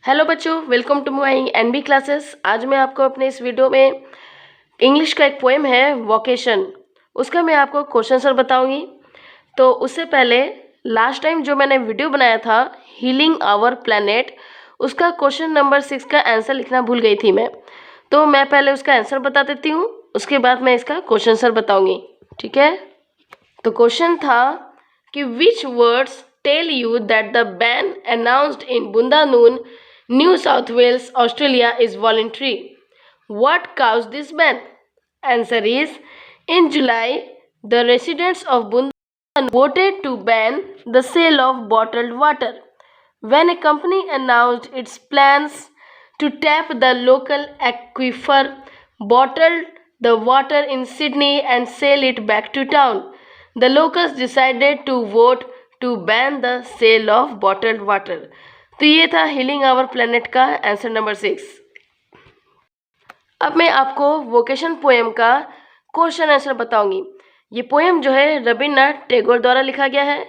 Hello बच्चों, welcome to my NB classes. आज मैं आपको अपने इस वीडियो में इंग्लिश का एक पोएम है वोकेशन, उसका मैं आपको क्वेश्चन आंसर बताऊंगी। तो उससे पहले लास्ट टाइम जो मैंने वीडियो बनाया था हीलिंग आवर प्लैनेट, उसका क्वेश्चन नंबर 6 का आंसर लिखना भूल गई थी मैं। तो मैं पहले उसका आंसर बता देती हूँ, उसके बाद मैं इसका क्वेश्चन आंसर बताऊँगी, ठीक है। तो क्वेश्चन था कि which words tell you that the ban announced in Bundanoon, New South Wales, Australia is voluntary. What caused this ban? Answer is, in July, the residents of Bundan voted to ban the sale of bottled water. When a company announced its plans to tap the local aquifer, bottle the water in Sydney and sell it back to town, the locals decided to vote to ban the sale of bottled water. तो ये था healing our planet का answer number 6। अब मैं आपको vocation poem का question answer बताऊंगी। ये पोएम जो है रविन्द्रनाथ टैगोर द्वारा लिखा गया है।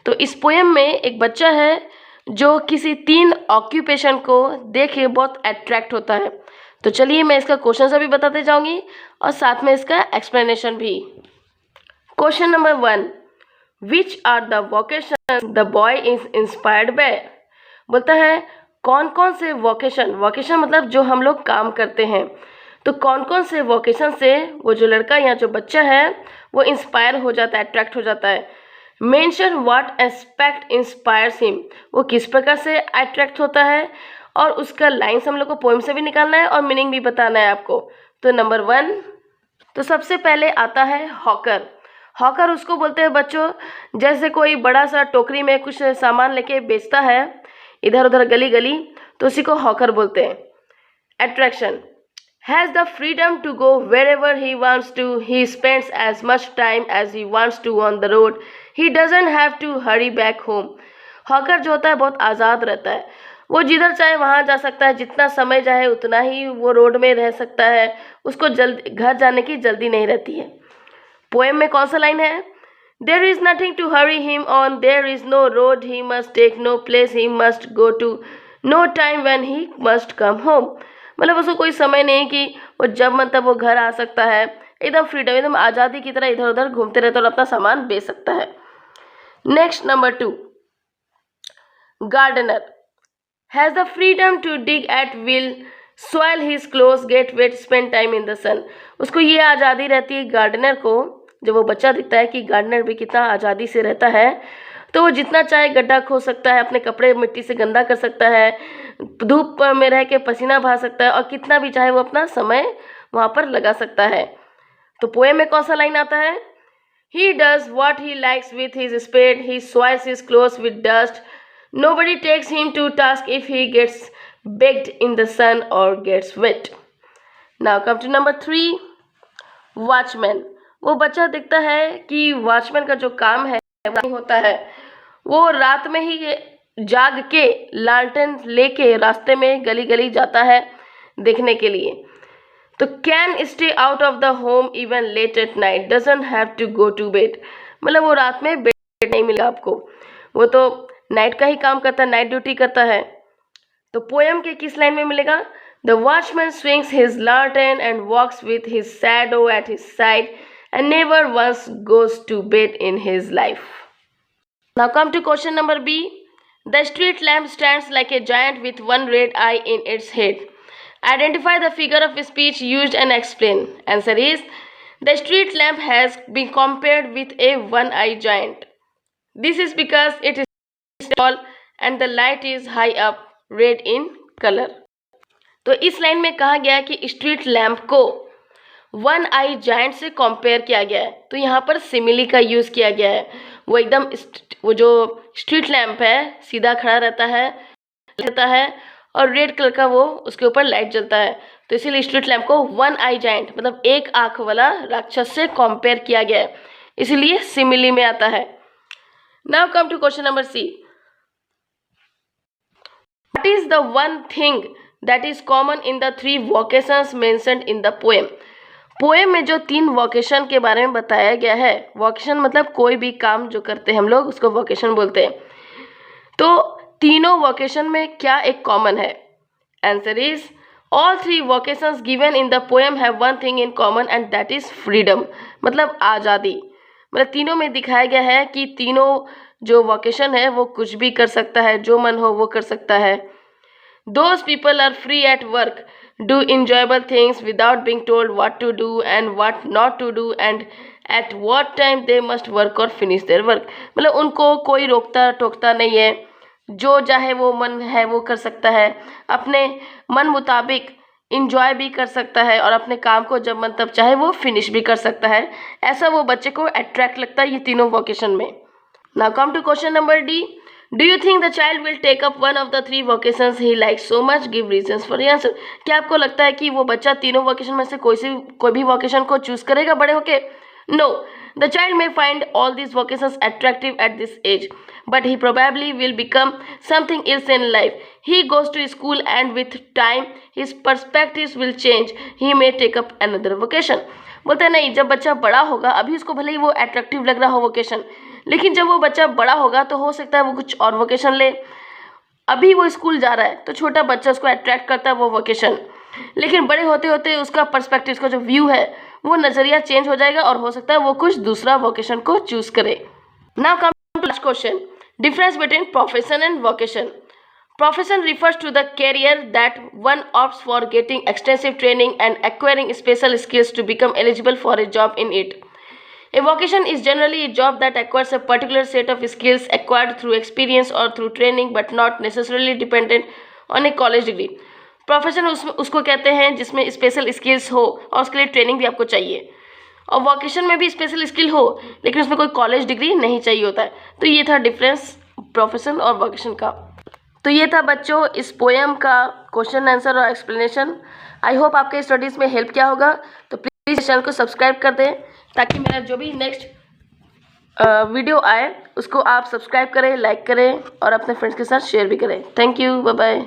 तो इस पोएम में एक बच्चा है जो किसी 3 ऑक्यूपेशन को देख के बहुत अट्रैक्ट होता है। तो चलिए मैं इसका क्वेश्चन आंसर भी बताते जाऊंगी और साथ में इसका एक्सप्लेनेशन भी। Question number 1, which are the vocation the boy is inspired by. बोलता है कौन कौन से वोकेशन मतलब जो हम लोग काम करते हैं, तो कौन कौन से वोकेशन से वो जो लड़का या जो बच्चा है वो इंस्पायर हो जाता है, अट्रैक्ट हो जाता है। Mention what aspect inspires him, वो किस प्रकार से अट्रैक्ट होता है, और उसका लाइन्स हम लोग को पोएम से भी निकालना है और मीनिंग भी बताना है आपको। तो नंबर 1, तो सबसे पहले आता है हॉकर। हॉकर उसको बोलते हैं बच्चों, जैसे कोई बड़ा सा टोकरी में कुछ सामान लेके बेचता है इधर उधर गली गली, तो उसी को हॉकर बोलते हैं। Attraction, has the freedom to go wherever he wants to, he spends as much time as he wants to on the road, he doesn't have to hurry back home. Hawker जो होता है बहुत आज़ाद रहता है, वो जिधर चाहे वहाँ जा सकता है, जितना समय चाहे उतना ही वो रोड में रह सकता है, उसको जल्दी घर जाने की जल्दी नहीं रहती है। पोएम में कौन सा लाइन है? There is nothing to hurry him on, there is no road he must take, no place he must go to, no time when he must come home। मतलब उसको कोई समय नहीं कि वो जब मन तब वो घर आ सकता है, एकदम फ्रीडम, एकदम आज़ादी की तरह इधर उधर घूमते रहता है और अपना सामान बेच सकता है। Next number 2, gardener has the freedom to dig at will, soil his clothes, get wet, spend time in the sun। उसको ये आज़ादी रहती है गार्डनर को, जब वो बच्चा दिखता है कि गार्डनर भी कितना आज़ादी से रहता है, तो वो जितना चाहे गड्ढा खो सकता है, अपने कपड़े मिट्टी से गंदा कर सकता है, धूप में रह के पसीना बहा सकता है, और कितना भी चाहे वो अपना समय वहाँ पर लगा सकता है। तो पोएम में कौन सा लाइन आता है? He does what he likes with his spade, he soils his clothes with dust, nobody takes him to task if he gets baked in the sun or gets wet। Now come to number 3, watchman. वो बच्चा दिखता है कि watchman का जो काम है वो होता है, वो रात में ही जाग के लालटेन लेके रास्ते में गली गली जाता है देखने के लिए। तो can stay out of the home even late at night, doesn't have to go to bed. मतलब वो रात में बेड नहीं मिलेगा आपको, वो तो नाइट का ही काम करता है, नाइट ड्यूटी करता है। तो पोएम के किस लाइन में मिलेगा? The watchman swings his lantern and walks with his shadow at his side and never once goes to bed in his life। Now come to question number B. The street lamp stands like a giant with one red eye in its head. Identify the figure of speech used and explain। Answer is, the street lamp has been compared with a one-eyed giant. This is because it is tall and the light is high up, red in color। तो इस line में कहा गया है कि street lamp को one आई giant से compare किया गया है। तो यहाँ पर सिमिली का यूज़ किया गया है। वो एकदम वो जो स्ट्रीट लैम्प है सीधा खड़ा रहता है और रेड कलर का वो उसके ऊपर लाइट जलता है, तो इसीलिए स्ट्रीट लैम्प को वन आई जायंट मतलब एक आँख वाला राक्षस से कंपेयर किया गया है, इसीलिए सिमिली में आता है। Now come to question number C. What is the one thing that is common in the 3 vocations mentioned in the poem। Poem में जो 3 वोकेशन के बारे में बताया गया है, वोकेशन मतलब कोई भी काम जो करते हैं हम लोग उसको वोकेशन बोलते हैं। तो तीनों वोकेशन में क्या एक कॉमन है? Answer is all three vocations given in the poem have one thing in common and that is freedom, मतलब आज़ादी। मतलब तीनों में दिखाया गया है कि तीनों जो वोकेशन है वो कुछ भी कर सकता है, जो मन हो वो कर सकता है। Those people are free at work, do enjoyable things without being told what to do and what not to do and at what time they must work or finish their work। मतलब उनको कोई रोकता टोकता नहीं है, जो चाहे वो मन है वो कर सकता है, अपने मन मुताबिक इंजॉय भी कर सकता है और अपने काम को जब मन तब चाहे वो फिनिश भी कर सकता है। ऐसा वो बच्चे को अट्रैक्ट लगता है ये तीनों वोकेशन में। Now come to question number D. Do you think the child will take up one of the three vocations he likes so much? Give reasons for the answer। क्या आपको लगता है कि वो बच्चा तीनों वोकेशन में से कोई भी वोकेशन को चूज करेगा बड़े होके? No, the child may find all these vocations attractive at this age, but he probably will become something else in life. He goes to school and with time his perspectives will change. He may take up another vocation। बोलते हैं नहीं, जब बच्चा बड़ा होगा, अभी उसको भले ही वो अट्रैक्टिव लग रहा हो वोकेशन, लेकिन जब वो बच्चा बड़ा होगा तो हो सकता है वो कुछ और वोकेशन ले। अभी वो स्कूल जा रहा है तो छोटा बच्चा उसको अट्रैक्ट करता है वो वोकेशन, लेकिन बड़े होते होते उसका पर्सपेक्टिव, उसका जो व्यू है वो नज़रिया चेंज हो जाएगा और हो सकता है वो कुछ दूसरा वोकेशन को चूज करे। Now come to last question, difference between profession and vocation. Profession refers to the career that one opts for, getting extensive training and acquiring special skills to become eligible for a job in it. A vocation is generally a job that acquires a particular set of skills acquired through experience or through training but not necessarily dependent on a college degree। Profession उसको कहते हैं जिसमें special skills हो और उसके लिए training भी आपको चाहिए, और वोकेशन में भी स्पेशल स्किल हो लेकिन उसमें कोई कॉलेज डिग्री नहीं चाहिए होता है। तो ये था डिफरेंस प्रोफेशन और वोकेशन का। तो ये था बच्चों इस पोएम का क्वेश्चन आंसर और एक्सप्लेनेशन। आई होप आपके स्टडीज़ में हेल्प किया होगा। तो प्लीज़ चैनल को सब्सक्राइब कर दें ताकि मेरा जो भी नेक्स्ट वीडियो आए उसको आप सब्सक्राइब करें, लाइक करें और अपने फ्रेंड्स के साथ शेयर भी करें। Thank you, bye bye.